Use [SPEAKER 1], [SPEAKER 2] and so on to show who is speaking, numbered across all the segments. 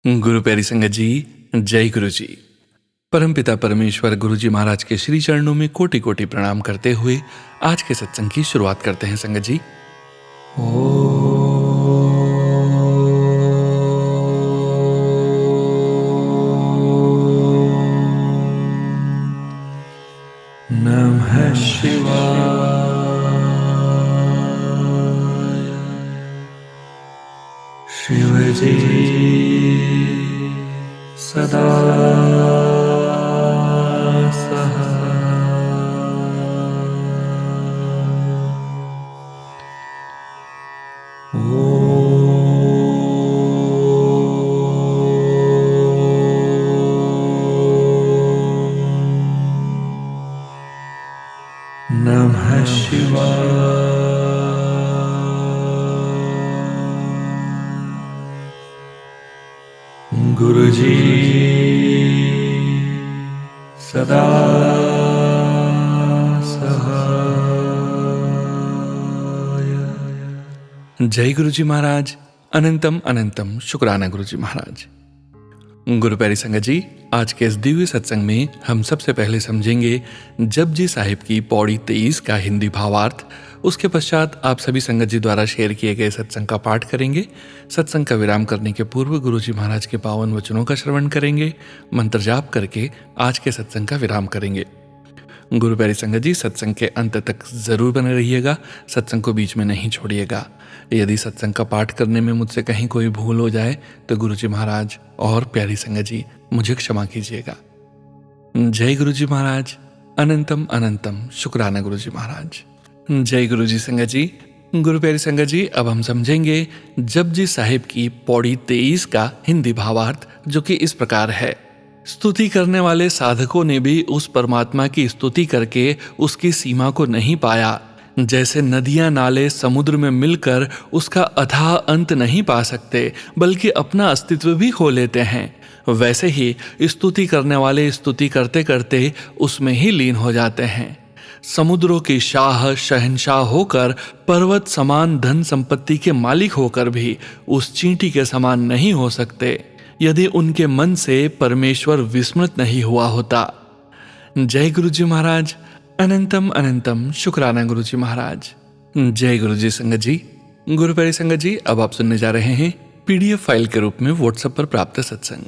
[SPEAKER 1] गुरु प्यारी संगत जी, जय गुरु जी। परमपिता परमेश्वर गुरु जी महाराज के श्री चरणों में कोटि कोटि प्रणाम करते हुए आज के सत्संग की शुरुआत करते हैं संगत जी। नमः शिवाय। शिव जी सदा नमः शिवाय। गुरु जी सदा सहाय। जय गुरु जी महाराज। अनंतम अनंतम शुक्राना गुरु जी महाराज। गुरु प्यारी संगत जी, आज के इस दिव्य सत्संग में हम सबसे पहले समझेंगे जपजी साहिब की पौड़ी 23 का हिंदी भावार्थ। उसके पश्चात आप सभी संगत जी द्वारा शेयर किए गए सत्संग का पाठ करेंगे। सत्संग का विराम करने के पूर्व गुरु जी महाराज के पावन वचनों का श्रवण करेंगे। मंत्र जाप करके आज के सत्संग का विराम करेंगे। गुरु प्यारी संगत जी, सत्संग के अंत तक जरूर बने रहिएगा। सत्संग को बीच में नहीं छोड़िएगा। यदि सत्संग का पाठ करने में मुझसे कहीं कोई भूल हो जाए तो गुरु जी महाराज और प्यारी संगत जी मुझे क्षमा कीजिएगा। जय गुरु जी महाराज। अनंतम अनंतम शुक्राना गुरु जी महाराज। जय गुरु जी संगत जी। गुरु प्यारी संगत जी, अब हम समझेंगे जपजी साहिब की पौड़ी 23 का हिंदी भावार्थ, जो कि इस प्रकार है। स्तुति करने वाले साधकों ने भी उस परमात्मा की स्तुति करके उसकी सीमा को नहीं पाया। जैसे नदियां नाले समुद्र में मिलकर उसका अथाह अंत नहीं पा सकते, बल्कि अपना अस्तित्व भी खो लेते हैं, वैसे ही स्तुति करने वाले स्तुति करते करते उसमें ही लीन हो जाते हैं। समुद्रों की शाह शहंशाह होकर, पर्वत समान धन संपत्ति के मालिक होकर भी उस चींटी के समान नहीं हो सकते यदि उनके मन से परमेश्वर विस्मृत नहीं हुआ होता। जय गुरु जी महाराज। अनंतम अनंतम शुक्राना गुरु जी महाराज। जय गुरु जी संगत जी। गुरु प्यारी संगत जी, अब आप सुनने जा रहे हैं पीडीएफ फाइल के रूप में व्हाट्सएप पर प्राप्त सत्संग।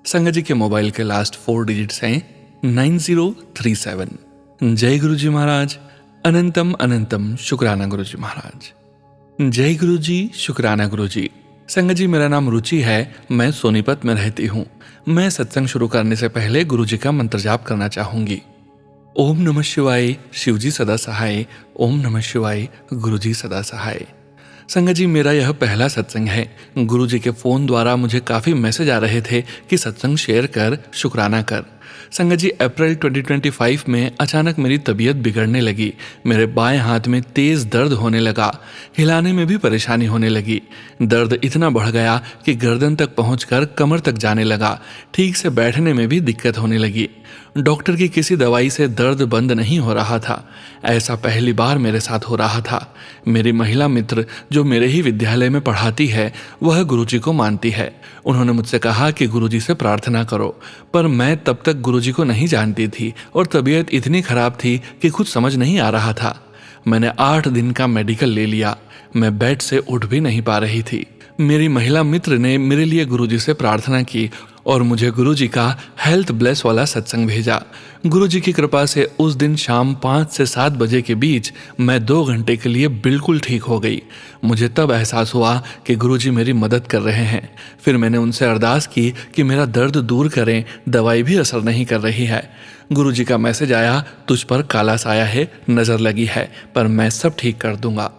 [SPEAKER 1] संगत जी के मोबाइल के लास्ट 4 डिजिट्स हैं 9037। जय गुरु जी महाराज। अनंतम अनंतम शुक्राना गुरु जी महाराज। जय गुरु जी शुक्राना गुरु जी। संगत जी, मेरा नाम रुचि है। मैं सोनीपत में रहती हूँ। मैं सत्संग शुरू करने से पहले गुरु जी का मंत्र जाप करना चाहूंगी। ओम नमः शिवाय, शिव जी सदा सहाय। ओम नमः शिवाय, गुरु जी सदा सहाय। संगत जी, मेरा यह पहला सत्संग है। गुरु जी के फोन द्वारा मुझे काफी मैसेज आ रहे थे कि सत्संग शेयर कर, शुक्राना कर। संगत जी, अप्रैल 2025 में अचानक मेरी तबीयत बिगड़ने लगी। मेरे बाएं हाथ में तेज दर्द होने लगा। हिलाने में भी परेशानी होने लगी। दर्द इतना बढ़ गया कि गर्दन तक पहुंचकर कमर तक जाने लगा। ठीक से बैठने में भी दिक्कत होने लगी। डॉक्टर की किसी दवाई से दर्द बंद नहीं हो रहा था। ऐसा पहली बार मेरे साथ हो रहा था। मेरी महिला मित्र जो मेरे ही विद्यालय में पढ़ाती है, वह गुरुजी को मानती है। उन्होंने मुझसे कहा कि गुरुजी से प्रार्थना करो, पर मैं तब तक गुरुजी को नहीं जानती थी और तबीयत इतनी खराब थी कि कुछ समझ नहीं आ रहा था। मैंने 8 दिन का मेडिकल ले लिया। मैं बेड से उठ भी नहीं पा रही थी। मेरी महिला मित्र ने मेरे लिए गुरुजी से प्रार्थना की और मुझे गुरुजी का हेल्थ ब्लेस वाला सत्संग भेजा। गुरुजी की कृपा से उस दिन शाम 5 से 7 बजे के बीच मैं 2 घंटे के लिए बिल्कुल ठीक हो गई। मुझे तब एहसास हुआ कि गुरुजी मेरी मदद कर रहे हैं। फिर मैंने उनसे अरदास की कि मेरा दर्द दूर करें, दवाई भी असर नहीं कर रही है। गुरुजी का मैसेज आया, तुझ पर काला साया है, नजर लगी है, पर मैं सब ठीक कर दूंगा।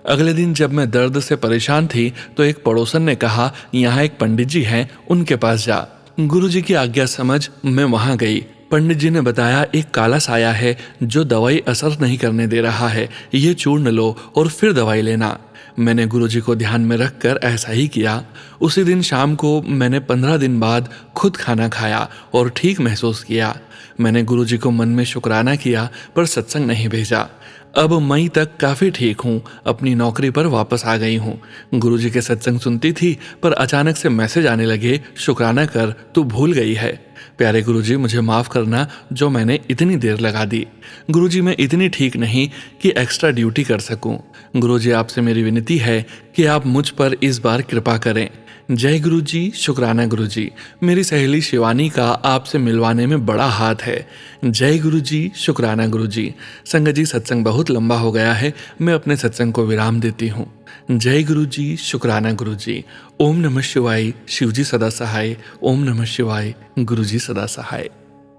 [SPEAKER 1] अगले दिन जब मैं दर्द से परेशान थी तो एक पड़ोसन ने कहा, यहाँ एक पंडित जी हैं, उनके पास जा। गुरुजी की आज्ञा समझ मैं वहां गई। पंडित जी ने बताया, एक काला साया है जो दवाई असर नहीं करने दे रहा है, ये चूर्ण लो और फिर दवाई लेना। मैंने गुरुजी को ध्यान में रखकर ऐसा ही किया। उसी दिन शाम को मैंने 15 दिन बाद खुद खाना खाया और ठीक महसूस किया। मैंने गुरुजी को मन में शुक्राना किया, पर सत्संग नहीं भेजा। अब मई तक काफ़ी ठीक हूँ, अपनी नौकरी पर वापस आ गई हूँ। गुरुजी के सत्संग सुनती थी, पर अचानक से मैसेज आने लगे, शुक्राना कर, तू भूल गई है। प्यारे गुरुजी, मुझे माफ़ करना जो मैंने इतनी देर लगा दी। गुरुजी, मैं इतनी ठीक नहीं कि एक्स्ट्रा ड्यूटी कर सकूं। गुरुजी, आपसे मेरी विनती है कि आप मुझ पर इस बार कृपा करें। जय गुरुजी, शुक्राना गुरुजी। मेरी सहेली शिवानी का आपसे मिलवाने में बड़ा हाथ है। जय गुरुजी, शुक्राना गुरुजी। संगत जी, सत्संग बहुत लंबा हो गया है, मैं अपने सत्संग को विराम देती हूँ। जय गुरुजी, शुक्राना गुरुजी। ओम नमः शिवाय, शिवजी सदा सहाय। ओम नमः शिवाय, गुरुजी सदा सहाय।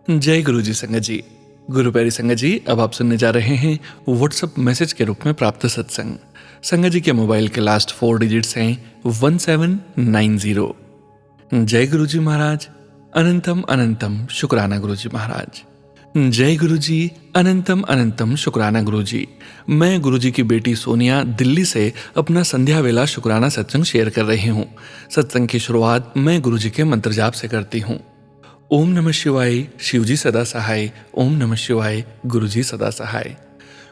[SPEAKER 1] जय गुरुजी। संगत जी, गुरु प्यारी संगत जी, अब आप सुनने जा रहे हैं व्हाट्सएप मैसेज के रूप में प्राप्त सत्संग। संगत जी के मोबाइल के लास्ट 4 डिजिट्स हैं 1790। जय गुरुजी महाराज, अनंतम अनंतम शुक्राना गुरुजी महाराज। जय गुरुजी, अनंतम अनंतम शुक्राना गुरुजी। मैं गुरुजी की बेटी सोनिया दिल्ली से अपना संध्या वेला शुक्राना सत्संग शेयर कर रही हूँ। सत्संग की शुरुआत मैं गुरुजी के मंत्र जाप से करती हूँ। ओम नमः शिवाय, शिवजी सदा सहाय। ओम नमः शिवाय, गुरुजी सदा सहाय।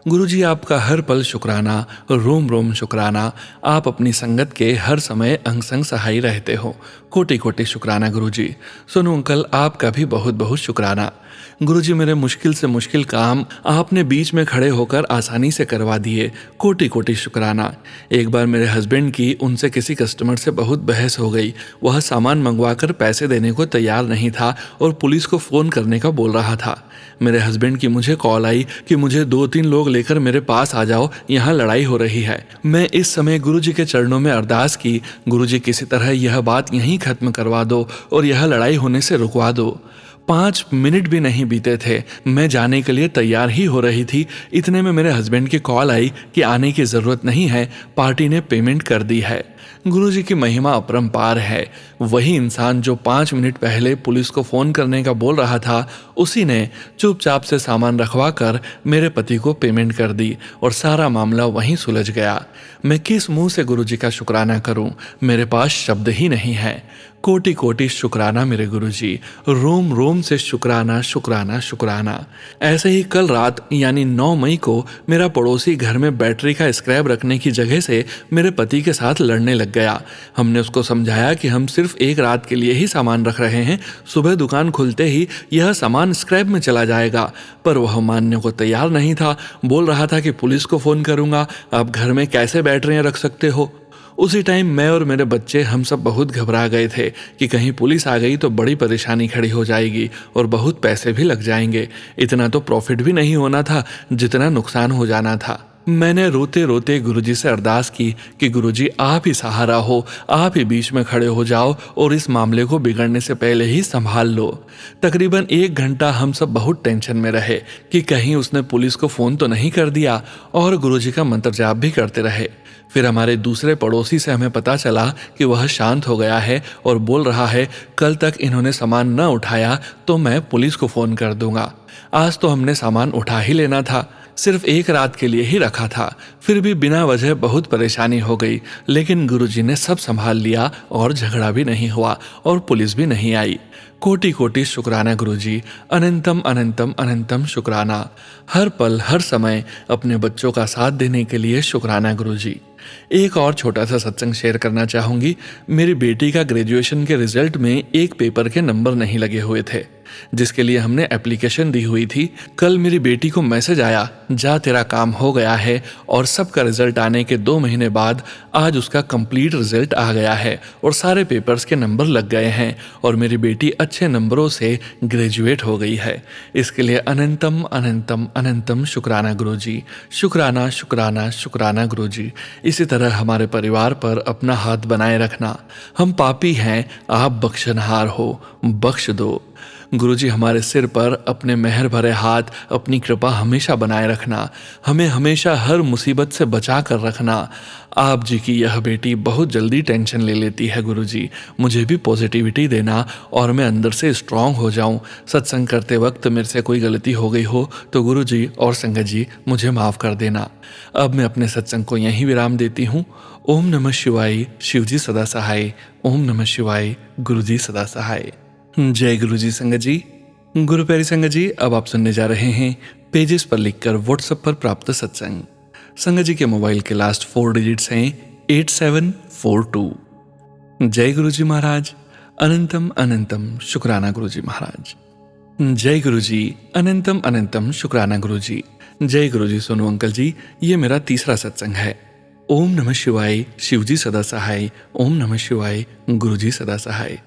[SPEAKER 1] गुरुजी, आपका हर पल शुक्राना, रोम रोम शुक्राना। आप अपनी संगत के हर समय अंग संग सहाय रहते हो। कोटि कोटि शुक्राना गुरुजी। सोनू अंकल, आपका भी बहुत बहुत शुक्राना। गुरुजी, मेरे मुश्किल से मुश्किल काम आपने बीच में खड़े होकर आसानी से करवा दिए। कोटि कोटि शुक्राना। एक बार मेरे हस्बैंड की उनसे किसी कस्टमर से बहुत बहस हो गई। वह सामान मंगवाकर पैसे देने को तैयार नहीं था और पुलिस को फ़ोन करने का बोल रहा था। मेरे हस्बैंड की मुझे कॉल आई कि मुझे 2-3 लोग लेकर मेरे पास आ जाओ, यहाँ लड़ाई हो रही है। मैं इस समय गुरुजी के चरणों में अरदास की, गुरुजी किसी तरह यह बात यहीं खत्म करवा दो और यह लड़ाई होने से रुकवा दो। 5 मिनट भी नहीं बीते थे, मैं जाने के लिए तैयार ही हो रही थी। इतने में मेरे हस्बैंड की कॉल आई कि आने की ज़रूरत नहीं है, पार्टी ने पेमेंट कर दी है। गुरुजी की महिमा अपरंपार है। वही इंसान जो 5 मिनट पहले पुलिस को फ़ोन करने का बोल रहा था, उसी ने चुपचाप से सामान रखवा कर मेरे पति को पेमेंट कर दी और सारा मामला वहीं सुलझ गया। मैं किस मुंह से गुरुजी का शुक्राना करूं, मेरे पास शब्द ही नहीं है। कोटि कोटि शुक्राना मेरे गुरुजी, रोम रोम से शुक्राना शुक्राना शुक्राना। ऐसे ही कल रात यानी 9 मई को मेरा पड़ोसी घर में बैटरी का स्क्रैप रखने की जगह से मेरे पति के साथ लड़ने लग गया। हमने उसको समझाया कि हम सिर्फ एक रात के लिए ही सामान रख रहे हैं, सुबह दुकान खुलते ही यह सामान स्क्रैप में चला जाएगा, पर वह मानने को तैयार नहीं था। बोल रहा था कि पुलिस को फ़ोन करूंगा, आप घर में कैसे बैटरियां रख सकते हो। उसी टाइम मैं और मेरे बच्चे हम सब बहुत घबरा गए थे कि कहीं पुलिस आ गई तो बड़ी परेशानी खड़ी हो जाएगी और बहुत पैसे भी लग जाएंगे। इतना तो प्रॉफिट भी नहीं होना था जितना नुकसान हो जाना था। मैंने रोते रोते गुरुजी से अरदास की कि गुरुजी, आप ही सहारा हो, आप ही बीच में खड़े हो जाओ और इस मामले को बिगड़ने से पहले ही संभाल लो। तकरीबन 1 घंटा हम सब बहुत टेंशन में रहे कि कहीं उसने पुलिस को फ़ोन तो नहीं कर दिया, और गुरुजी का मंत्र जाप भी करते रहे। फिर हमारे दूसरे पड़ोसी से हमें पता चला कि वह शांत हो गया है और बोल रहा है, कल तक इन्होंने सामान न उठाया तो मैं पुलिस को फ़ोन कर दूंगा। आज तो हमने सामान उठा ही लेना था, सिर्फ 1 रात के लिए ही रखा था। फिर भी बिना वजह बहुत परेशानी हो गई, लेकिन गुरुजी ने सब संभाल लिया और झगड़ा भी नहीं हुआ और पुलिस भी नहीं आई। कोटि कोटि शुक्राना गुरुजी, अनंतम अनंतम अनंतम शुक्राना। हर पल हर समय अपने बच्चों का साथ देने के लिए शुक्राना गुरुजी। एक और छोटा सा सत्संग शेयर करना चाहूँगी। मेरी बेटी का ग्रेजुएशन के रिजल्ट में एक पेपर के नंबर नहीं लगे हुए थे, जिसके लिए हमने एप्लीकेशन दी हुई थी। कल मेरी बेटी को मैसेज आया, जा तेरा काम हो गया है, और सबका रिजल्ट आने के 2 महीने बाद आज उसका कंप्लीट रिजल्ट आ गया है और सारे पेपर्स के नंबर लग गए हैं और मेरी बेटी अच्छे नंबरों से ग्रेजुएट हो गई है। इसके लिए अनंतम अनंतम अनंतम शुक्राना गुरुजी, शुक्राना शुक्राना शुक्राना गुरुजी। इसी तरह हमारे परिवार पर अपना हाथ बनाए रखना। हम पापी हैं, आप बख्शनहार हो, बख्श दो। गुरुजी, हमारे सिर पर अपने मेहर भरे हाथ, अपनी कृपा हमेशा बनाए रखना। हमें हमेशा हर मुसीबत से बचा कर रखना। आप जी की यह बेटी बहुत जल्दी टेंशन ले लेती है गुरुजी, मुझे भी पॉजिटिविटी देना और मैं अंदर से स्ट्रांग हो जाऊं। सत्संग करते वक्त मेरे से कोई गलती हो गई हो तो गुरुजी और संगत जी मुझे माफ़ कर देना। अब मैं अपने सत्संग को यहीं विराम देती हूँ। ओम नमः शिवाय, शिवजी सदा सहाय। ओम नमः शिवाय, गुरुजी सदा सहाय। जय गुरुजी संगत जी। गुरु प्यारी संगत जी, अब आप सुनने जा रहे हैं पेजेस पर लिखकर व्हाट्सएप पर प्राप्त सत्संग। संगत जी के मोबाइल के लास्ट 4 डिजिट्स हैं 8742। जय गुरु जी महाराज, अनंतम अनंतम शुक्राना गुरु जी महाराज। जय गुरु जी, अनंतम अनंतम शुक्राना गुरु जी। जय गुरु जी सोनू अंकल जी, ये मेरा तीसरा सत्संग है। ओम नमः शिवाय, शिव जी सदा सहाय। ओम नमः शिवाय, गुरु जी सदा सहाय।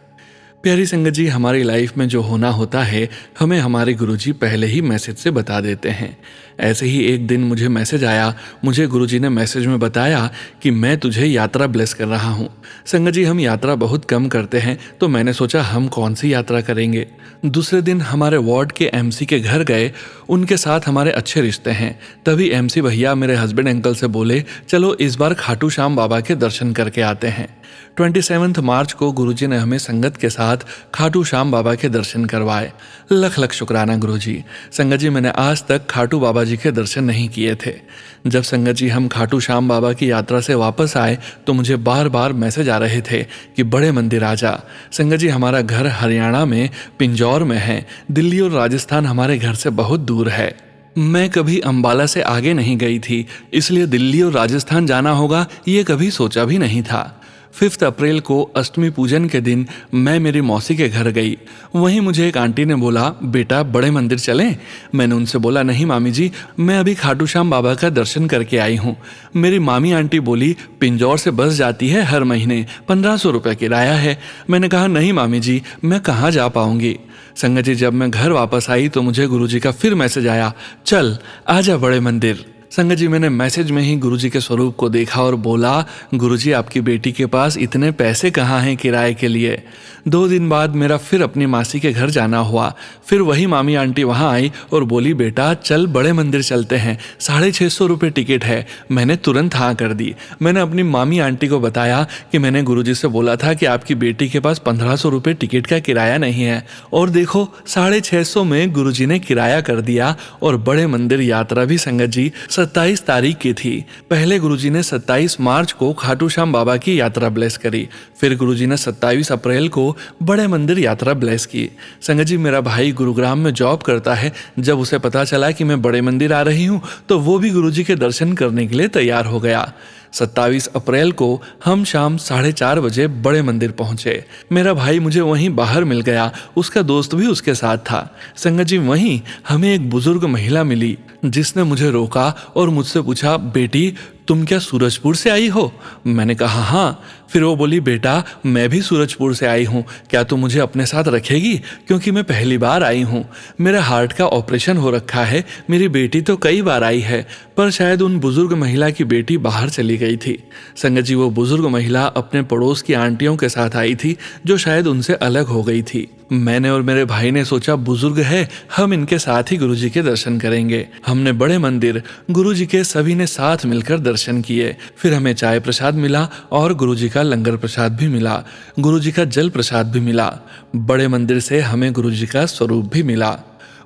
[SPEAKER 1] प्यारी संगत जी, हमारी लाइफ में जो होना होता है हमें हमारे गुरुजी पहले ही मैसेज से बता देते हैं। ऐसे ही एक दिन मुझे मैसेज आया, मुझे गुरुजी ने मैसेज में बताया कि मैं तुझे यात्रा ब्लेस कर रहा हूँ। संगत जी, हम यात्रा बहुत कम करते हैं, तो मैंने सोचा हम कौन सी यात्रा करेंगे। दूसरे दिन हमारे वार्ड के एमसी के घर गए, उनके साथ हमारे अच्छे रिश्ते हैं। तभी एमसी भैया मेरे हस्बैंड अंकल से बोले, चलो इस बार खाटू श्याम बाबा के दर्शन करके आते हैं। 27 मार्च को गुरुजी ने हमें संगत के साथ खाटू श्याम बाबा के दर्शन करवाए। लख लख शुक्राना गुरुजी। संगत जी, मैंने आज तक खाटू बाबा जी के दर्शन नहीं किए थे। जब संगत जी हम खाटू श्याम बाबा की यात्रा से वापस आए तो मुझे बार बार मैसेज आ रहे थे कि बड़े मंदिर आ जा। संगत जी, हमारा घर हरियाणा में पिंजौर में है। दिल्ली और राजस्थान हमारे घर से बहुत दूर है। मैं कभी अंबाला से आगे नहीं गई थी, इसलिए दिल्ली और राजस्थान जाना होगा ये कभी सोचा भी नहीं था। 5 अप्रैल को अष्टमी पूजन के दिन मैं मेरी मौसी के घर गई। वहीं मुझे एक आंटी ने बोला, बेटा बड़े मंदिर चलें? मैंने उनसे बोला, नहीं मामी जी, मैं अभी खाटू श्याम बाबा का दर्शन करके आई हूँ। मेरी मामी आंटी बोली, पिंजौर से बस जाती है हर महीने, 1500 रुपये किराया है। मैंने कहा, नहीं मामी जी, मैं कहाँ जा पाऊँगी। संगत जी, जब मैं घर वापस आई तो मुझे गुरुजी का फिर मैसेज आया, चल आजा बड़े मंदिर। संगत जी, मैंने मैसेज में ही गुरुजी के स्वरूप को देखा और बोला, गुरुजी आपकी बेटी के पास इतने पैसे कहाँ हैं किराए के लिए। 2 दिन बाद मेरा फिर अपनी मासी के घर जाना हुआ। फिर वही मामी आंटी वहाँ आई और बोली, बेटा चल बड़े मंदिर चलते हैं, 650 रुपये टिकट है। मैंने तुरंत हाँ कर दी। मैंने अपनी मामी आंटी को बताया कि मैंने गुरुजी से बोला था कि आपकी बेटी के पास 1500 रुपये टिकट का किराया नहीं है, और देखो 650 में गुरुजी ने किराया कर दिया। और बड़े मंदिर यात्रा भी संगत जी 27 तारीख की थी। पहले गुरुजी ने 27 मार्च को खाटू श्याम बाबा की यात्रा ब्लेस करी, फिर गुरुजी ने 27 अप्रैल को बड़े मंदिर यात्रा ब्लेस की। संगत जी, मेरा भाई गुरुग्राम में जॉब करता है। जब उसे पता चला कि मैं बड़े मंदिर आ रही हूँ तो वो भी गुरुजी के दर्शन करने के लिए तैयार हो गया। 27 अप्रैल को हम शाम 4:30 बजे बड़े मंदिर पहुंचे। मेरा भाई मुझे वहीं बाहर मिल गया, उसका दोस्त भी उसके साथ था। संगत जी, वहीं हमें एक बुजुर्ग महिला मिली जिसने मुझे रोका और मुझसे पूछा, बेटी तुम क्या सूरजपुर से आई हो? मैंने कहा हाँ। फिर वो बोली, बेटा मैं भी सूरजपुर से आई हूँ, क्या तुम मुझे अपने साथ रखेगी? क्योंकि मैं पहली बार आई हूँ, मेरा हार्ट का ऑपरेशन हो रखा है। मेरी बेटी तो कई बार आई है, पर शायद उन बुजुर्ग महिला की बेटी बाहर चली गई थी। संगत जी, वो बुजुर्ग महिला अपने पड़ोस की आंटियों के साथ आई थी जो शायद उनसे अलग हो गई थी। मैंने और मेरे भाई ने सोचा, बुजुर्ग है, हम इनके साथ ही गुरुजी के दर्शन करेंगे। हमने बड़े मंदिर गुरुजी के सभी ने साथ मिलकर दर्शन किए। फिर हमें चाय प्रसाद मिला और गुरुजी का लंगर प्रसाद भी मिला, गुरुजी का जल प्रसाद भी मिला। बड़े मंदिर से हमें गुरुजी का स्वरूप भी मिला।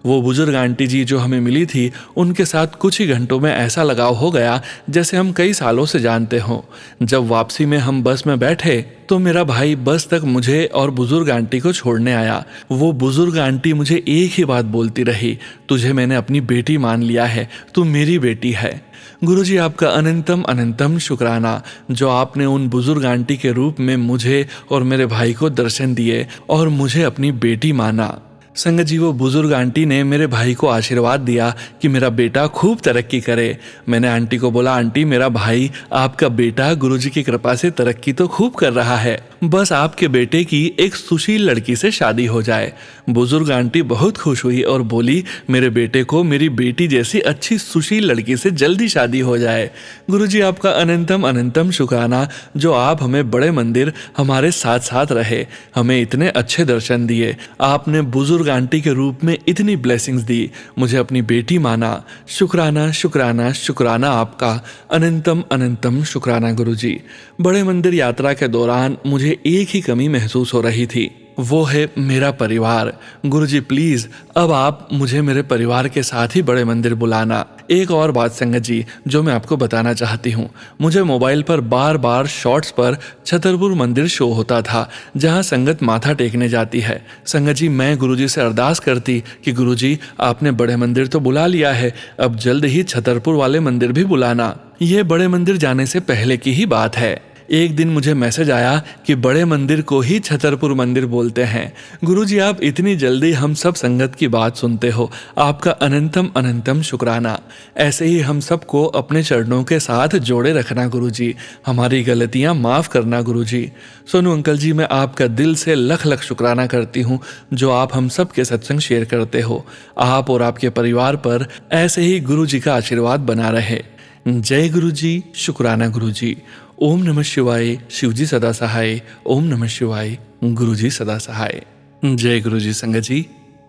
[SPEAKER 1] वो बुजुर्ग आंटी जी जो हमें मिली थी, उनके साथ कुछ ही घंटों में ऐसा लगाव हो गया जैसे हम कई सालों से जानते हों। जब वापसी में हम बस में बैठे तो मेरा भाई बस तक मुझे और बुजुर्ग आंटी को छोड़ने आया। वो बुजुर्ग आंटी मुझे एक ही बात बोलती रही, तुझे मैंने अपनी बेटी मान लिया है, तू मेरी बेटी है। गुरुजी, आपका अनंतम अनंतम शुक्राना जो आपने उन बुजुर्ग आंटी के रूप में मुझे और मेरे भाई को दर्शन दिए और मुझे अपनी बेटी माना। संगत जी, वो बुजुर्ग आंटी ने मेरे भाई को आशीर्वाद दिया कि मेरा बेटा खूब तरक्की करे। मैंने आंटी को बोला, आंटी मेरा भाई आपका बेटा गुरुजी की कृपा से तरक्की तो खूब कर रहा है, बस आपके बेटे की एक सुशील लड़की से शादी हो जाए। बुजुर्ग आंटी बहुत खुश हुई और बोली, मेरे बेटे को मेरी बेटी जैसी अच्छी सुशील लड़की से जल्दी शादी हो जाए। गुरुजी, आपका अनंतम अनंतम शुक्राना जो आप हमें बड़े मंदिर हमारे साथ साथ रहे, हमें इतने अच्छे दर्शन दिए, आपने बुजुर्ग आंटी के रूप में इतनी ब्लेसिंग्स दी, मुझे अपनी बेटी माना। शुक्राना शुक्राना शुक्राना आपका, अनंतम अनंतम शुक्राना गुरुजी। बड़े मंदिर यात्रा के दौरान मुझे एक ही कमी महसूस हो रही थी, वो है मेरा परिवार। गुरुजी प्लीज अब आप मुझे मेरे परिवार के साथ ही बड़े मंदिर बुलाना। एक और बात संगत जी जो मैं आपको बताना चाहती हूँ, मुझे मोबाइल पर बार बार शॉर्ट्स पर छतरपुर मंदिर शो होता था जहाँ संगत माथा टेकने जाती है। संगत जी मैं गुरुजी से अरदास करती कि गुरुजी आपने बड़े मंदिर तो बुला लिया है, अब जल्द ही छतरपुर वाले मंदिर भी बुलाना। ये बड़े मंदिर जाने से पहले की ही बात है। एक दिन मुझे मैसेज आया कि बड़े मंदिर को ही छतरपुर मंदिर बोलते हैं। गुरुजी आप इतनी जल्दी हम सब संगत की बात सुनते हो, आपका अनंतम अनंतम शुक्राना। ऐसे ही हम सबको अपने चरणों के साथ जोड़े रखना गुरुजी, हमारी गलतियां माफ करना गुरुजी। सोनू अंकल जी मैं आपका दिल से लख लख शुक्राना करती हूँ जो आप हम सब के सत्संग शेयर करते हो। आप और आपके परिवार पर ऐसे ही गुरुजी का आशीर्वाद बना रहे। जय गुरुजी, शुक्राना गुरुजी। ओम नमः शिवाय, शिवजी सदा सहाय। ओम नमः शिवाय, गुरुजी सदा सहाय। जय गुरुजी संगत जी।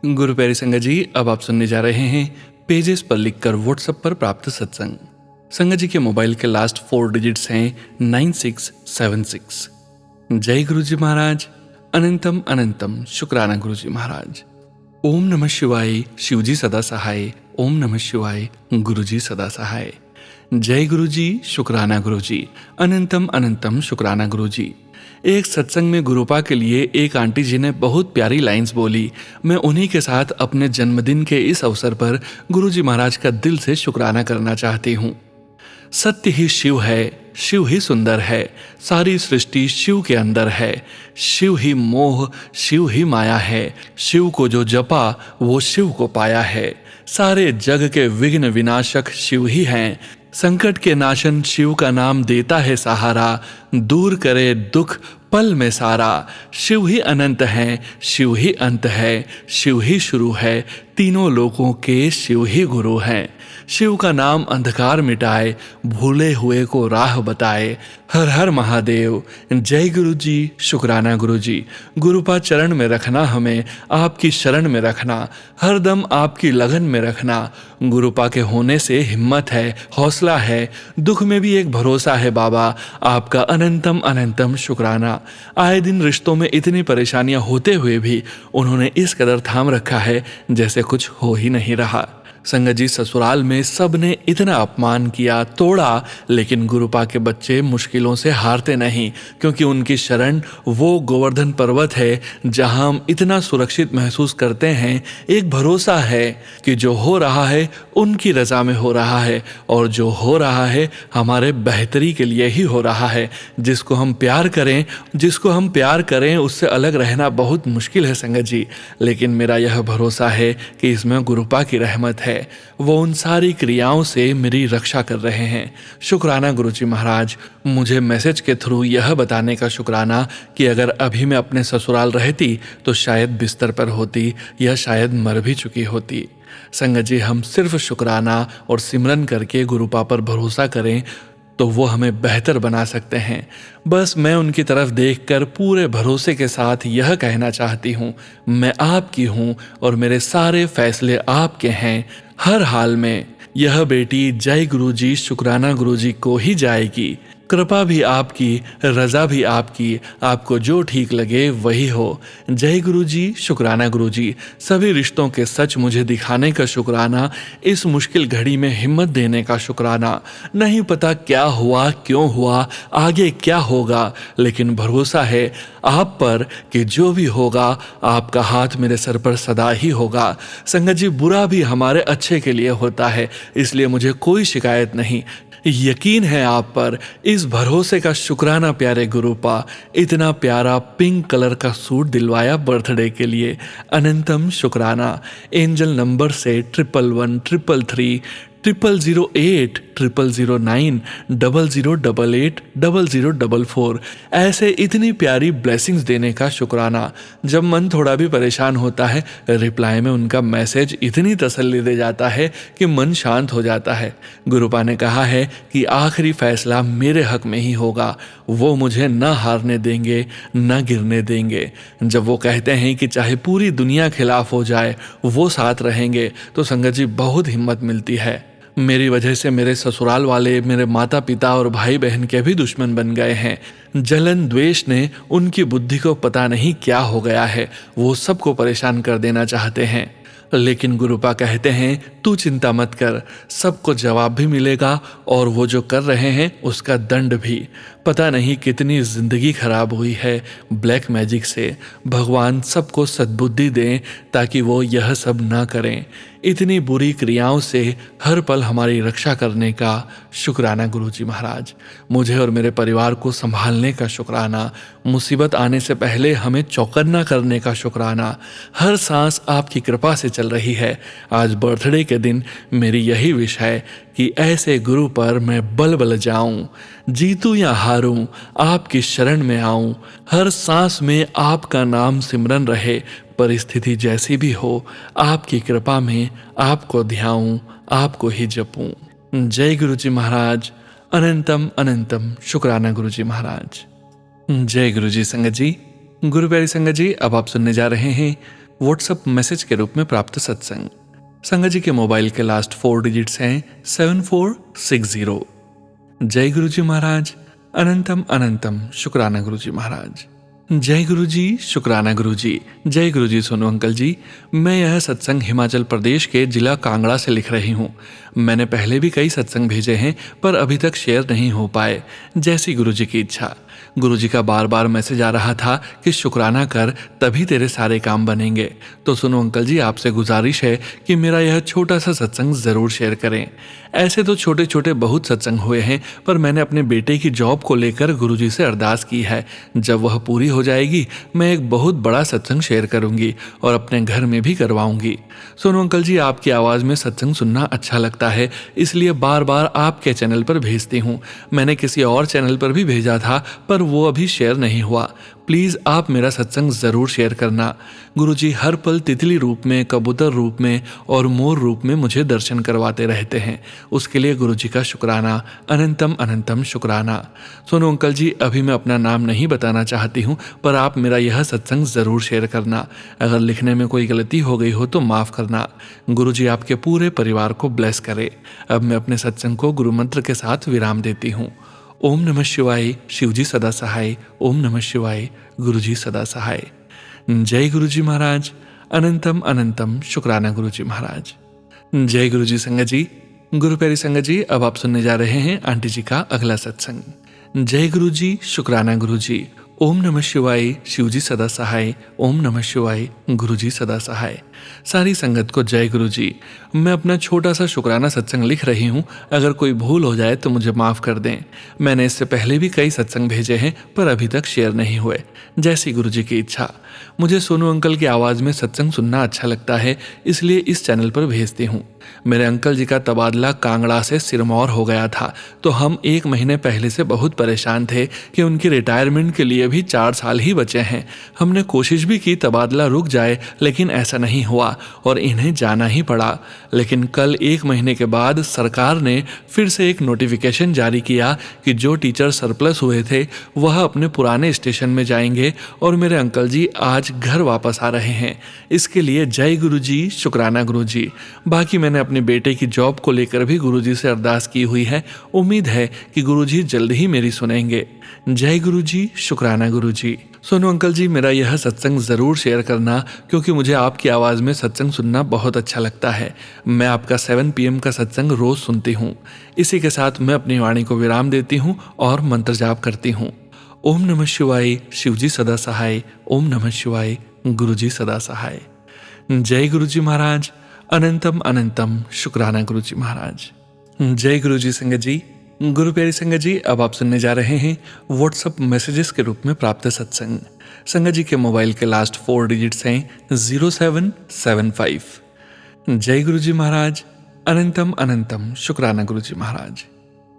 [SPEAKER 1] गुरु प्यारी संगत जी अब आप सुनने जा रहे हैं पेजेस पर लिखकर व्हाट्सएप पर प्राप्त सत्संग। संगत जी के मोबाइल के लास्ट 4 डिजिट्स हैं 9676। जय गुरुजी महाराज, अनंतम अनंतम शुक्राना गुरुजी महाराज। ओम नमः शिवाय, शिवजी सदा सहाय। ओम नमः शिवाय, गुरुजी सदा सहाय। जय गुरुजी, शुक्राना गुरुजी, अनंतम अनंतम शुक्राना गुरुजी। एक सत्संग में गुरुपा के लिए एक आंटी जी ने बहुत प्यारी लाइंस बोली। मैं उन्हीं के साथ अपने जन्मदिन के इस अवसर पर गुरुजी महाराज का दिल से शुक्राना करना चाहती हूँ। सत्य ही शिव है, शिव ही सुंदर है, सारी सृष्टि शिव के अंदर है। शिव ही मोह, शिव ही माया है, शिव को जो जपा वो शिव को पाया है। सारे जग के विघ्न विनाशक शिव ही हैं, संकट के नाशन शिव का नाम देता है सहारा, दूर करे दुख पल में सारा। शिव ही अनंत है, शिव ही अंत है, शिव ही शुरू है, तीनों लोकों के शिव ही गुरु हैं। शिव का नाम अंधकार मिटाए, भूले हुए को राह बताए। हर हर महादेव। जय गुरुजी, शुक्राना गुरुजी। गुरुपा चरण में रखना, हमें आपकी शरण में रखना, हरदम आपकी लगन में रखना। गुरुपा के होने से हिम्मत है, हौसला है, दुख में भी एक भरोसा है बाबा। आपका अनंतम अनंतम शुक्राना। आए दिन रिश्तों में इतनी परेशानियां होते हुए भी उन्होंने इस कदर थाम रखा है जैसे कुछ हो ही नहीं रहा। संगत जी ससुराल में सबने इतना अपमान किया, तोड़ा, लेकिन गुरुपा के बच्चे मुश्किलों से हारते नहीं, क्योंकि उनकी शरण वो गोवर्धन पर्वत है जहां हम इतना सुरक्षित महसूस करते हैं। एक भरोसा है कि जो हो रहा है उनकी रजा में हो रहा है, और जो हो रहा है हमारे बेहतरी के लिए ही हो रहा है। जिसको हम प्यार करें उससे अलग रहना बहुत मुश्किल है संगत जी, लेकिन मेरा यह भरोसा है कि इसमें गुरुपा की रहमत है। वो उन सारी क्रियाओं से मेरी रक्षा कर रहे हैं। शुक्राना गुरुजी महाराज। मुझे मैसेज के थ्रू यह बताने का शुक्राना कि अगर अभी मैं अपने ससुराल रहती तो शायद बिस्तर पर होती या शायद मर भी चुकी होती। संगत जी हम सिर्फ शुक्राना और सिमरन करके गुरुपा पर भरोसा करें तो वो हमें बेहतर बना सकते हैं। बस मैं उनकी तरफ देखकर पूरे भरोसे के साथ यह कहना चाहती हूँ, मैं आपकी हूँ और मेरे सारे फैसले आपके हैं हर हाल में। यह बेटी जय गुरुजी, शुक्राना गुरुजी को ही जाएगी। कृपा भी आपकी, रजा भी आपकी, आपको जो ठीक लगे वही हो। जय गुरुजी, शुक्राना गुरुजी। सभी रिश्तों के सच मुझे दिखाने का शुक्राना, इस मुश्किल घड़ी में हिम्मत देने का शुक्राना। नहीं पता क्या हुआ, क्यों हुआ, आगे क्या होगा, लेकिन भरोसा है आप पर कि जो भी होगा आपका हाथ मेरे सर पर सदा ही होगा। संगत जी बुरा भी हमारे अच्छे के लिए होता है, इसलिए मुझे कोई शिकायत नहीं, यकीन है आप पर। इस भरोसे का शुक्राना प्यारे गुरुपा। इतना प्यारा पिंक कलर का सूट दिलवाया बर्थडे के लिए, अनंतम शुक्राना। एंजल नंबर से 111 333 0008 0009 0088 0044 ऐसे इतनी प्यारी ब्लेसिंग्स देने का शुक्राना। जब मन थोड़ा भी परेशान होता है, रिप्लाई में उनका मैसेज इतनी तसल्ली दे जाता है कि मन शांत हो जाता है। गुरुपा ने कहा है कि आखिरी फैसला मेरे हक में ही होगा, वो मुझे न हारने देंगे न गिरने देंगे। जब वो कहते हैं कि चाहे पूरी दुनिया खिलाफ हो जाए वो साथ रहेंगे, तो संगत जी बहुत हिम्मत मिलती है। मेरी वजह से मेरे ससुराल वाले, मेरे माता पिता और भाई बहन के भी दुश्मन बन गए हैं, जलन द्वेष ने उनकी बुद्धि को पता नहीं क्या हो गया है, वो सबको परेशान कर देना चाहते हैं। लेकिन गुरुपा कहते हैं तू चिंता मत कर, सबको जवाब भी मिलेगा और वो जो कर रहे हैं उसका दंड भी। पता नहीं कितनी जिंदगी खराब हुई है ब्लैक मैजिक से। भगवान सबको सद्बुद्धि दें ताकि वो यह सब ना करें। इतनी बुरी क्रियाओं से हर पल हमारी रक्षा करने का शुक्राना गुरुजी महाराज। मुझे और मेरे परिवार को संभालने का शुक्राना। मुसीबत आने से पहले हमें चौकन्ना करने का शुक्राना। हर सांस आपकी कृपा से चल रही है। आज बर्थडे के दिन मेरी यही विश है कि ऐसे गुरु पर मैं बल बल जाऊं, जीतूं या हारूं आपकी शरण में आऊं। हर सांस में आपका नाम सिमरन रहे, परिस्थिति जैसी भी हो आपकी कृपा में आपको ध्याऊं, आपको ही जपूं। जय गुरुजी महाराज। अनंतम अनंतम शुक्राना गुरुजी महाराज। जय गुरुजी संगत जी। गुरु प्यारी संगत जी, अब आप सुनने जा रहे हैं व्हाट्सएप मैसेज के रूप में प्राप्त सत्संग। संगत जी के मोबाइल के लास्ट 4 डिजिट्स हैं 7460। जय गुरुजी महाराज। अनंतम अनंतम शुक्राना गुरुजी महाराज। जय गुरुजी, शुक्राना गुरुजी। जय गुरुजी सोनू अंकल जी। मैं यह सत्संग हिमाचल प्रदेश के जिला कांगड़ा से लिख रही हूँ। मैंने पहले भी कई सत्संग भेजे हैं पर अभी तक शेयर नहीं हो पाए, जैसी गुरुजी की इच्छा। गुरुजी का बार बार मैसेज आ रहा था कि शुक्राना कर तभी तेरे सारे काम बनेंगे। तो सुनो अंकल जी, आपसे गुजारिश है कि मेरा यह छोटा सा सत्संग ज़रूर शेयर करें। ऐसे तो छोटे छोटे बहुत सत्संग हुए हैं, पर मैंने अपने बेटे की जॉब को लेकर गुरुजी से अरदास की है। जब वह पूरी हो जाएगी मैं एक बहुत बड़ा सत्संग शेयर करूंगी और अपने घर में भी करवाऊंगी। सुनो अंकल जी, आपकी आवाज़ में सत्संग सुनना अच्छा लगता है, इसलिए बार बार आपके चैनल पर भेजती हूँ। मैंने किसी और चैनल पर भी भेजा था पर वो अभी शेयर नहीं हुआ। प्लीज़ आप मेरा सत्संग ज़रूर शेयर करना। गुरुजी हर पल तितली रूप में, कबूतर रूप में और मोर रूप में मुझे दर्शन करवाते रहते हैं। उसके लिए गुरुजी का शुक्राना, अनंतम अनंतम शुक्राना। सुनो अंकल जी, अभी मैं अपना नाम नहीं बताना चाहती हूँ, पर आप मेरा यह सत्संग ज़रूर शेयर करना। अगर लिखने में कोई गलती हो गई हो तो माफ़ करना। गुरुजी आपके पूरे परिवार को ब्लेस करे। अब मैं अपने सत्संग को गुरु मंत्र के साथ विराम देती हूँ। ओम नमः शिवाय, शिवजी सदा सहाय। ओम नमः शिवाय, गुरुजी सदा सहाय। जय गुरुजी महाराज। अनंतम अनंतम शुक्राना गुरुजी महाराज। जय गुरुजी संगत जी। गुरु प्यारी संगत जी, अब आप सुनने जा रहे हैं आंटी जी का अगला सत्संग। जय गुरुजी, शुक्राना गुरुजी। ओम नमः शिवाय, शिवजी सदा सहाय। ओम नमः शिवाय, गुरुजी सदा सहाय। सारी संगत को जय गुरुजी। मैं अपना छोटा सा शुक्राना सत्संग लिख रही हूँ, अगर कोई भूल हो जाए तो मुझे माफ़ कर दें। मैंने इससे पहले भी कई सत्संग भेजे हैं पर अभी तक शेयर नहीं हुए, जैसी गुरुजी की इच्छा। मुझे सोनू अंकल की आवाज़ में सत्संग सुनना अच्छा लगता है, इसलिए इस चैनल पर भेजती हूँ। मेरे अंकल जी का तबादला कांगड़ा से सिरमौर हो गया था, तो हम 1 महीने पहले से बहुत परेशान थे कि उनकी रिटायरमेंट के लिए भी 4 साल ही बचे हैं। हमने कोशिश भी की तबादला रुक जाए, लेकिन ऐसा नहीं हुआ और इन्हें जाना ही पड़ा। लेकिन कल 1 महीने के बाद सरकार ने फिर से एक नोटिफिकेशन जारी किया कि जो टीचर सरप्लस हुए थे वह अपने पुराने स्टेशन में जाएंगे और मेरे अंकल जी आज घर वापस आ रहे हैं। इसके लिए जय गुरुजी, शुक्राना गुरुजी। बाकी मैंने अपने बेटे की जॉब को लेकर भी गुरुजी से अरदास की हुई है। उम्मीद है कि गुरुजी जल्द ही मेरी सुनेंगे। जय गुरुजी, शुक्राना गुरुजी। सोनू अंकल जी, मेरा यह सत्संग ज़रूर शेयर करना, क्योंकि मुझे आपकी आवाज़ में सत्संग सुनना बहुत अच्छा लगता है। मैं आपका 7 PM का सत्संग रोज़ सुनती हूँ। इसी के साथ मैं अपनी वाणी को विराम देती हूँ और मंत्र जाप करती हूँ। ओम नमः शिवाय, शिवजी सदा सहाय। ओम नमः शिवाय, गुरुजी सदा सहाय। जय गुरुजी महाराज। अनंतम अनंतम शुक्राना गुरुजी महाराज। जय गुरुजी संगत जी। गुरु प्यारी संगत जी, अब आप सुनने जा रहे हैं व्हाट्सएप मैसेजेस के रूप में प्राप्त सत्संग। संगत जी के मोबाइल के लास्ट 4 डिजिट्स हैं 0775। जय गुरुजी महाराज। अनंतम अनंतम शुक्राना गुरुजी महाराज।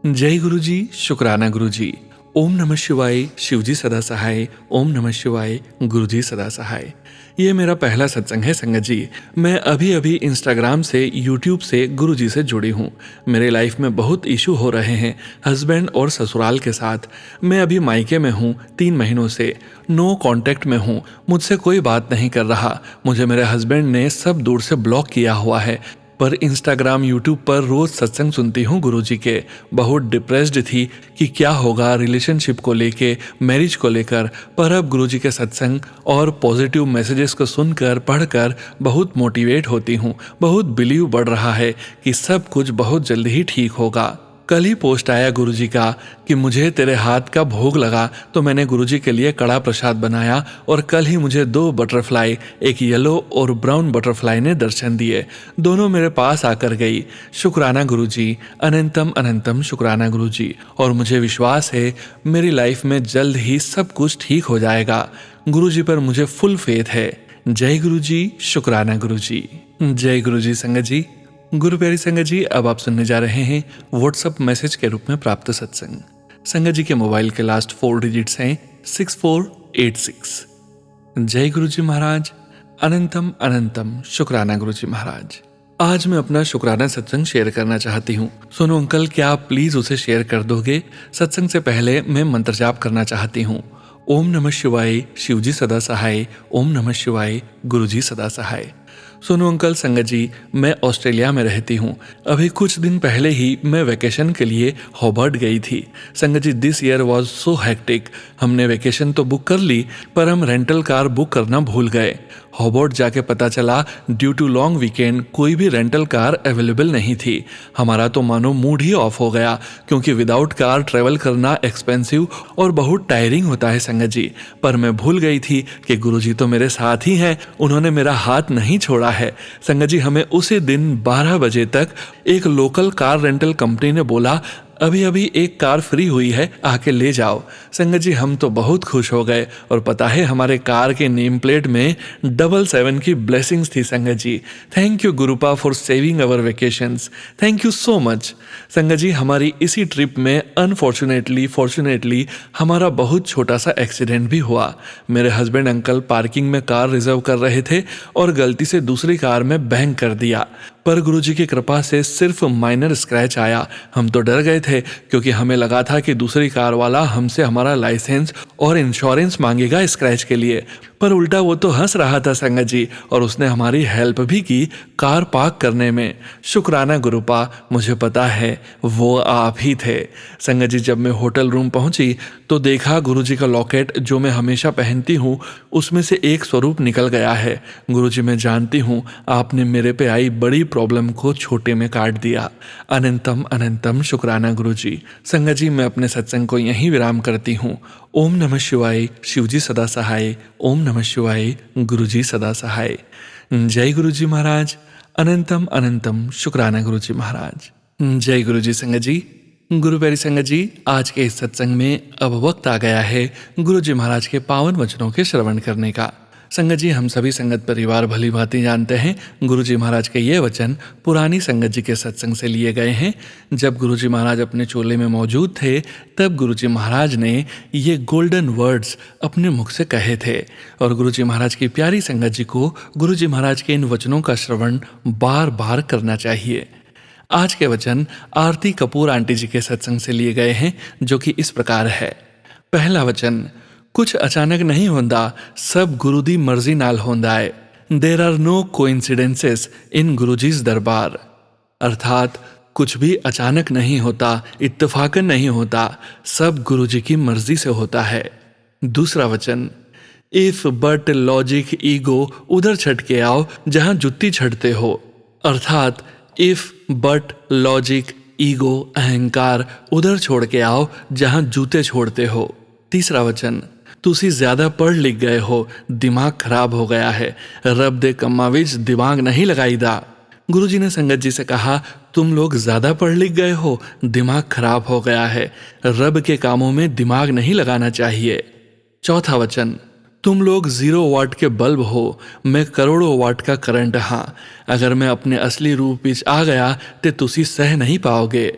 [SPEAKER 1] जय गुरुजी, शुक्राना गुरुजी। ओम नमः शिवाय, शिवजी सदा सहाय। ओम नमः शिवाय, गुरुजी सदा सहाय। ये मेरा पहला सत्संग है संगत जी। मैं अभी अभी इंस्टाग्राम से, यूट्यूब से गुरुजी से जुड़ी हूँ। मेरे लाइफ में बहुत इशू हो रहे हैं हस्बैंड और ससुराल के साथ। मैं अभी मायके में हूँ 3 महीनों से, नो कांटेक्ट में हूँ। मुझसे कोई बात नहीं कर रहा। मुझे मेरे हस्बैंड ने सब दूर से ब्लॉक किया हुआ है। पर इंस्टाग्राम यूट्यूब पर रोज सत्संग सुनती हूँ गुरुजी के। बहुत डिप्रेस्ड थी कि क्या होगा रिलेशनशिप को लेके, मैरिज को लेकर, पर अब गुरुजी के सत्संग और पॉजिटिव मैसेजेस को सुनकर पढ़कर बहुत मोटिवेट होती हूँ। बहुत बिलीव बढ़ रहा है कि सब कुछ बहुत जल्दी ही ठीक होगा। कल ही पोस्ट आया गुरुजी का कि मुझे तेरे हाथ का भोग लगा, तो मैंने गुरुजी के लिए कड़ा प्रसाद बनाया और कल ही मुझे 2 बटरफ्लाई, एक येलो और ब्राउन बटरफ्लाई ने दर्शन दिए। दोनों मेरे पास आकर गई। शुक्राना गुरुजी, अनंतम अनंतम शुक्राना गुरुजी। और मुझे विश्वास है मेरी लाइफ में जल्द ही सब कुछ ठीक हो जाएगा। गुरुजी पर मुझे फुल फेथ है। जय गुरुजी, शुक्राना गुरुजी। जय गुरुजी संगत जी। गुरु प्यारी संगत जी, अब आप सुनने जा रहे हैं व्हाट्सएप मैसेज के रूप में प्राप्त सत्संग। संगत जी के मोबाइल के लास्ट 4 डिजिट्स हैं 6486। जय गुरुजी महाराज, अनंतम अनंतम शुक्राना गुरुजी महाराज। आज मैं अपना शुक्राना सत्संग शेयर करना चाहती हूँ। सोनू अंकल, क्या आप प्लीज उसे शेयर कर दोगे? सत्संग से पहले मैं मंत्र जाप करना चाहती हूँ। ओम नमः शिवाय, शिवजी सदा सहाय। ओम नमः शिवाय, गुरुजी सदा सहाय। सोनू अंकल, संगत जी, मैं ऑस्ट्रेलिया में रहती हूँ। अभी कुछ दिन पहले ही मैं वेकेशन के लिए हॉबर्ट गई थी। Sangat ji, this year was so hectic. हमने वेकेशन तो बुक कर ली, पर हम रेंटल कार बुक करना भूल गए। हॉबर्ट जाके पता चला ड्यू टू लॉन्ग वीकेंड कोई भी रेंटल कार अवेलेबल नहीं थी। हमारा तो मानो मूड ही ऑफ हो गया, क्योंकि विदाउट कार ट्रेवल करना एक्सपेंसिव और बहुत टायरिंग होता है संगत जी। पर मैं भूल गई थी कि गुरुजी तो मेरे साथ ही हैं, उन्होंने मेरा हाथ नहीं छोड़ा है। संगत जी, हमें उसी दिन 12 बजे तक एक लोकल कार रेंटल कंपनी ने बोला अभी अभी एक कार फ्री हुई है, आके ले जाओ। संगत जी, हम तो बहुत खुश हो गए। और पता है, हमारे कार के नेम प्लेट में 777 की ब्लेसिंग्स थी संगत जी। थैंक यू गुरुपा for saving our vacations. Thank you so much. Sangat ji, हमारी इसी ट्रिप में फॉर्चुनेटली हमारा बहुत छोटा सा एक्सीडेंट भी हुआ। मेरे हस्बैंड अंकल पार्किंग में कार रिजर्व कर रहे थे और गलती से दूसरी कार में बैंग कर दिया, पर गुरुजी की कृपा से सिर्फ माइनर स्क्रैच आया। हम तो डर गए थे, क्योंकि हमें लगा था कि दूसरी कार वाला हमसे हमारा लाइसेंस और इंश्योरेंस मांगेगा स्क्रैच के लिए, पर उल्टा वो तो हंस रहा था संगत जी, और उसने हमारी हेल्प भी की कार पार्क करने में। शुक्राना गुरुपा, मुझे पता है वो आप ही थे। संगत जी, जब मैं होटल रूम पहुंची तो देखा गुरुजी का लॉकेट जो मैं हमेशा पहनती हूँ उसमें से एक स्वरूप निकल गया है। गुरुजी, मैं जानती हूँ आपने मेरे पे आई बड़ी प्रॉब्लम को छोटे में काट दिया। अनंतम अनंतम शुक्राना गुरुजी। संगत जी, मैं अपने सत्संग को यहीं विराम करती हूँ। ओम नमः शिवाय, शिवजी सदा सहाय। ओम नमः शिवाय, गुरुजी सदा सहाय। जय गुरुजी महाराज, अनंतम अनंतम शुक्राना गुरुजी महाराज। जय गुरुजी संगत जी। गुरु प्यारी संगत जी, आज के इस सत्संग में अब वक्त आ गया है गुरुजी महाराज के पावन वचनों के श्रवण करने का। संगत जी, हम सभी संगत परिवार भली भांति जानते हैं गुरुजी महाराज के ये वचन पुरानी संगत जी के सत्संग से लिए गए हैं। जब गुरुजी महाराज अपने चोले में मौजूद थे तब गुरुजी महाराज ने ये गोल्डन वर्ड्स अपने मुख से कहे थे, और गुरुजी महाराज की प्यारी संगत जी को गुरुजी महाराज के इन वचनों का श्रवण बार बार करना चाहिए। आज के वचन आरती कपूर आंटी जी के सत्संग से लिए गए हैं, जो कि इस प्रकार है। पहला वचन, कुछ अचानक नहीं होंदा, सब गुरु दी मर्जी नाल होंदा है। देर आर नो कोइंसिडेंसेस इन गुरुजीज दरबार। अर्थात कुछ भी अचानक नहीं होता, इत्तेफाकन नहीं होता, सब गुरुजी की मर्जी से होता है। दूसरा वचन, इफ बट लॉजिक ईगो उधर छट के आओ जहां जुत्ती छटते हो। अर्थात इफ बट लॉजिक ईगो अहंकार उधर छोड़ के आओ जहां जूते छोड़ते हो। तीसरा वचन, तुसी ज्यादा पढ़ लिख गए हो, दिमाग खराब हो गया है, रब दे कम्मा विच दिमाग नहीं लगाईदा। गुरुजी ने संगत जी से कहा, तुम लोग ज्यादा पढ़ लिख गए हो, दिमाग खराब हो गया है, रब के कामों में दिमाग नहीं लगाना चाहिए। चौथा वचन, तुम लोग 0 वाट के बल्ब हो, मैं करोड़ों वाट का करंट हाँ। अगर मैं अपने असली रूप विच आ गया तो तुसी सह नहीं पाओगे।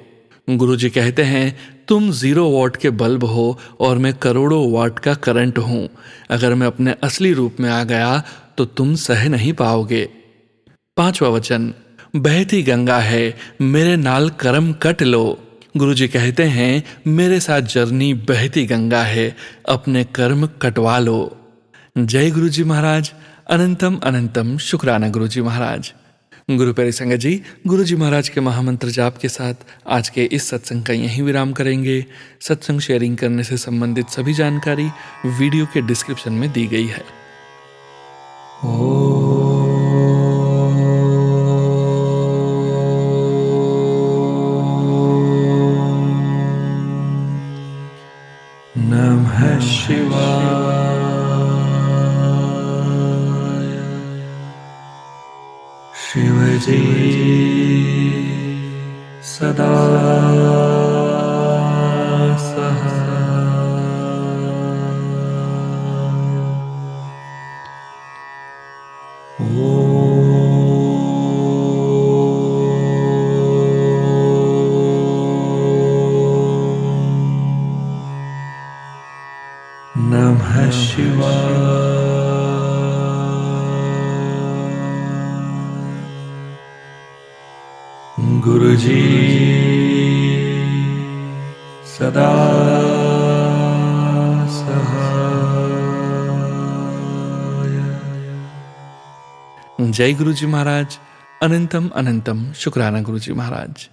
[SPEAKER 1] गुरुजी कहते हैं, तुम 0 वाट के बल्ब हो और मैं करोड़ों वाट का करंट हूँ। अगर मैं अपने असली रूप में आ गया तो तुम सह नहीं पाओगे। पांचवा वचन, बहती गंगा है, मेरे नाल कर्म कट लो। गुरुजी कहते हैं, मेरे साथ जर्नी बहती गंगा है, अपने कर्म कटवा लो। जय गुरुजी महाराज, अनंतम अनंतम शुक्राना गुरुजी महाराज। गुरु प्यारी संगत जी, गुरु जी महाराज के महामंत्र जाप के साथ आज के इस सत्संग का यहीं विराम करेंगे। सत्संग शेयरिंग करने से संबंधित सभी जानकारी वीडियो के डिस्क्रिप्शन में दी गई है। नमः शिवाय। शिवजी सदा नमः शिवाय। गुरुजी सदा सहाय। जय गुरु जी महाराज। अनंतम अनंतम शुक्राना गुरु जी महाराज।